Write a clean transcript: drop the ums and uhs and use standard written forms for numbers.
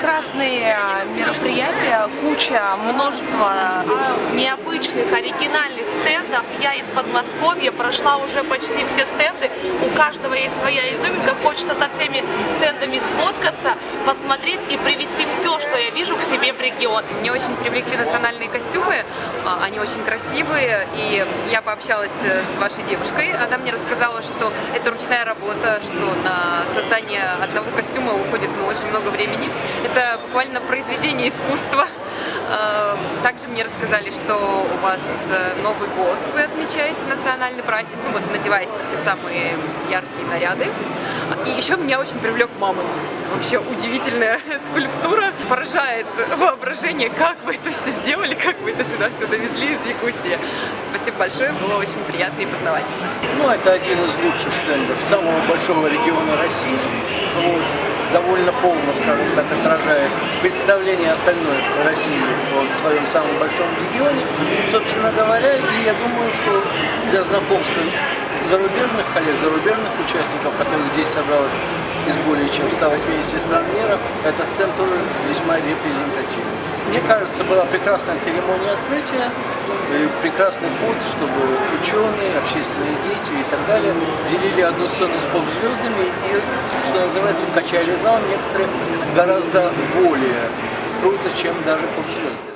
прекрасные мероприятия, куча, множество необычных, оригинальных стендов. Я из Подмосковья прошла уже почти все стенды. У каждого есть своя изюминка. Хочется со всеми стендами сфоткаться, посмотреть и привезти все, что я вижу, к себе в регион. Мне очень привлекли национальные костюмы, они очень красивые, и я пообщалась с вашей девушкой, она мне рассказала, что это ручная работа, что на создание одного костюма уходит очень много времени. Это буквально произведение искусства. Также мне рассказали, что у вас Новый год, вы отмечаете национальный праздник, ну вот надеваете все самые яркие наряды. И еще меня очень привлек мамонт. Вообще удивительная скульптура, поражает воображение, как вы это все сделали, как вы это сюда все довезли из Якутии. Спасибо большое, было очень приятно и познавательно. Ну, это один из лучших стендов самого большого региона России. Вот. Довольно полно, скажем так, отражает представление остальной России в своем самом большом регионе. Собственно говоря, и я думаю, что для знакомства зарубежных коллег, зарубежных участников, которых здесь собралось из более чем 180 стран мира, этот стенд тоже весьма репрезентативен. Мне кажется, была прекрасная церемония открытия, прекрасный ход, чтобы ученые, общественные деятели и так далее делили одну сцену с поп-звездами и, что называется, качали зал некоторые гораздо более круто, чем даже поп-звезды.